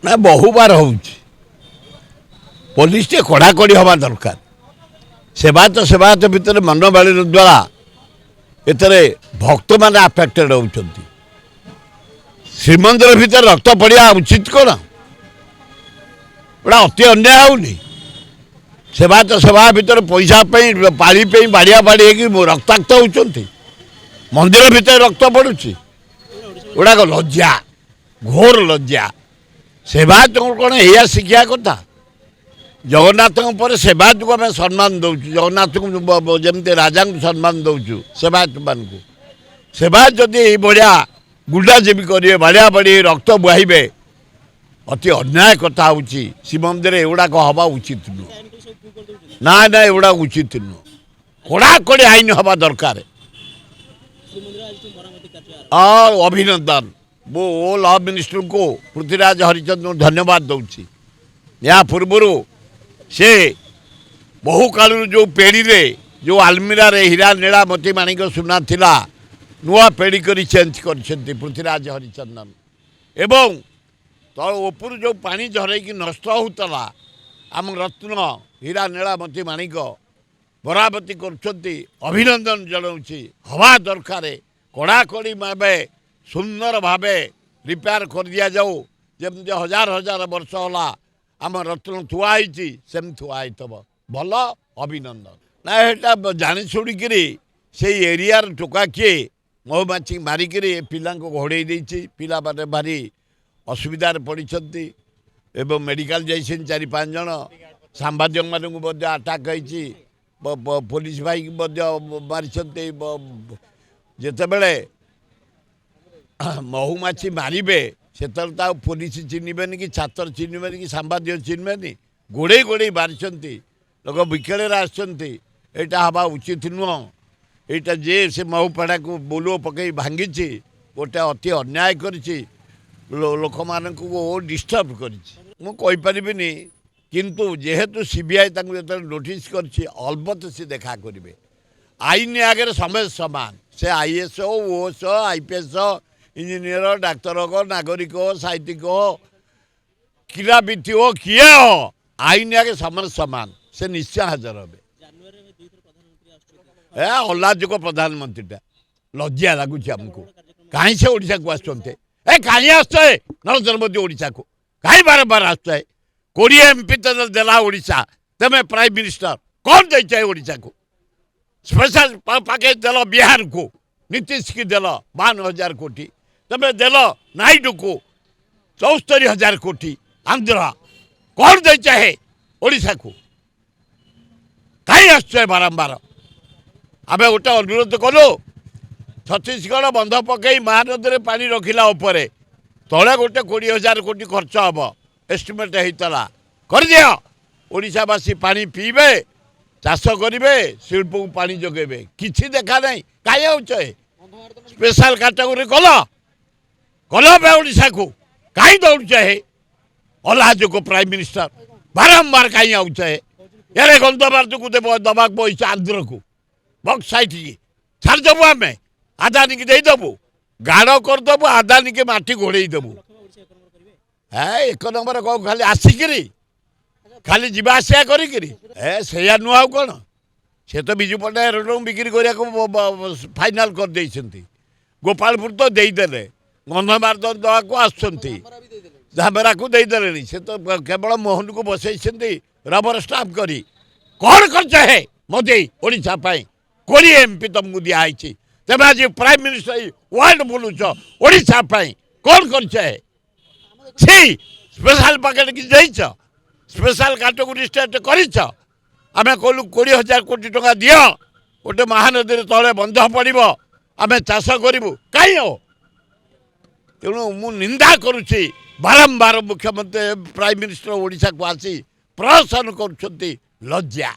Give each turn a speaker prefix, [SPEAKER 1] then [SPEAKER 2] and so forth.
[SPEAKER 1] ना बहुबार हो पुलिस टे कड़ाकड़ी हवा दरकार सेवायत भितर मनमाड़ी द्वारा एतरे भक्त मैंने आफेक्टेड होती श्रीमंदिर भितर रक्त पड़ा उचित कौन गोटा अति अन्याय होनी सेवा भितर पैसा पाड़ी बाड़िया बाड़ी रक्ताक्त होती मंदिर भितर रक्त पड़ुची गुड़ाक लज्जा घोर लज्जा सेवायत कौन या शिखा कथा जगन्नाथ पर सेवायत को आम सम्मान दौर जगन्नाथ को जमी राजा को सम्मान दौचु सेवायत मान सेवायत जदि भाया गुंडाजीवी करेंगे बाड़िया बाड़ी रक्त बुहाइबे अति अन्याय कथा हूँ श्रीमंदिर एगुड़ाक हवा उचित नुह ना ना एगुड़ा उचित नुह कड़ाकड़ी आईन हवा दरकार अभिनंदन वो लॉ मिनिस्टर को पृथ्वीराज हरिचंद्र धन्यवाद दूसरी या पूर्वर से बहु काल जो पेड़ी रे जो आलमीरा रे हीरा नीला मोती माणिक सुना थिला नुआ पेड़ी करी चेंज कर पृथ्वीराज हरिचंदन एवं तल ऊपर जो पानी झरई नष्ट होता आम रत्न हीरा नीला मोती माणिक बराबती अभिनंदन जनाऊँगी हवा दरकार कड़ाकड़ी भाव सुंदर भाव रिपेयर कर दि जाऊ जमी हजार हजार वर्ष होला आम रत्न थुआई सेम थुआई भल अभिनंदन ना यहाँ जानी शुणिक से एरियार टोका किए महुमाछी मारिक पिला घोड़े पिला माने भारी असुविधार पड़ती एवं मेडिकल जाइछन 4-5 जन सांबादिक मानक आटाक हो पुलिस भाई मारी जितेबले महुमाछी मारे से पुलिस चिन्हबेनि कि छात्र चिन्हबेनि कि सांबादिक चिन्हबेनि गोड़े गोड़े मारी लोक विकेले आसटा हवा उचित नुह यहाँ जे से महुपाड़ा को बोलो पकई भांगी गोटे अति अन्याय कर लोक मान डिस्टर्ब करपरि किंतु जेहेतु सीबीआई जो नोटिस कर अलबत से देखा करेंगे आईन आगे समय समान से आईएएस हो ओएस हो आईपीएस हो इंजीनियर डाक्तर हो नागरिक हो साहित्यिक हो क्रीड़ाविद हो किए हो आईन आगे समय समान से निश्चय हाजर हे अल्लाजुक प्रधानमंत्री लज्जा लगुच आमको कहीं से ओडिशा को आसते कहीं आसते नरेंद्र मोदी ओडिशा को कहीं बार बार आसते 20 एमपी तो देला ओडिशा तमें प्राइम मिनिस्टर कौन दे ओडिशा को स्पेशल पैकेज देल बिहार को नीतीश की देल 52,000 कोटी तमें देल नायडू को 74,000 कोटी आंध्रा कौन दे चाहे ओडिशा को कहीं आसुए बारंबार आम गोटे अनुरोध कलु छत्तीसगढ़ बंध पकई महानदी पानी रखिला उपरे तले गोटे 20,000 कोटी खर्च हम एस्टिमेट होता कर दिया ओडिशावासी पानी पीबे चाष करेंगे शिल्प को पानी जगेबे किसी देखा नहीं कहीं आउचे स्पेशल कैटेगरी कल ओडिशा को कहीं दौड़े अलाजुक प्राइम मिनिस्टर बारंबार कहीं आउचे यार गंधमार्ग को दबा पैसा आंध्र को बक्स साइट की छाड़देबू आम आदानी की देदेबू गाड़ करदेबू आदानी के माटी घोड़े देबू है 1 नंबर कौ खाली आसिक खाली जीवा आसिया करा नुह कौन से तो विजु पट्टनायक रोड बिक्री करने को फाइनाल कर देइछंती गोपालपुर तो देदेले गंधमार्ग दवा को आमरा को देदेले से तो केवल मोहन को बसई रबर स्टाम्प करी कौन खर्च है मोदी ओडिशा 20 एमपी तुमको दिखाई तेज आज प्राइम मिनिस्टर वर्ल्ड बोलुच ओडिशा कौन खर्च है सी स्पेशल पैकेट कि स्पेशल कैटेगरी स्टेट करें कहलु 20,000 कोटी टंका दि गोटे महानदी तले बंध पड़ो आम चाष करूँ कहीं हो तेणु मु निंदा करुच्ची बारंबार मुख्यमंत्री प्राइम मिनिस्टर ओडिशा को आसी प्रहसन कर लज्जा।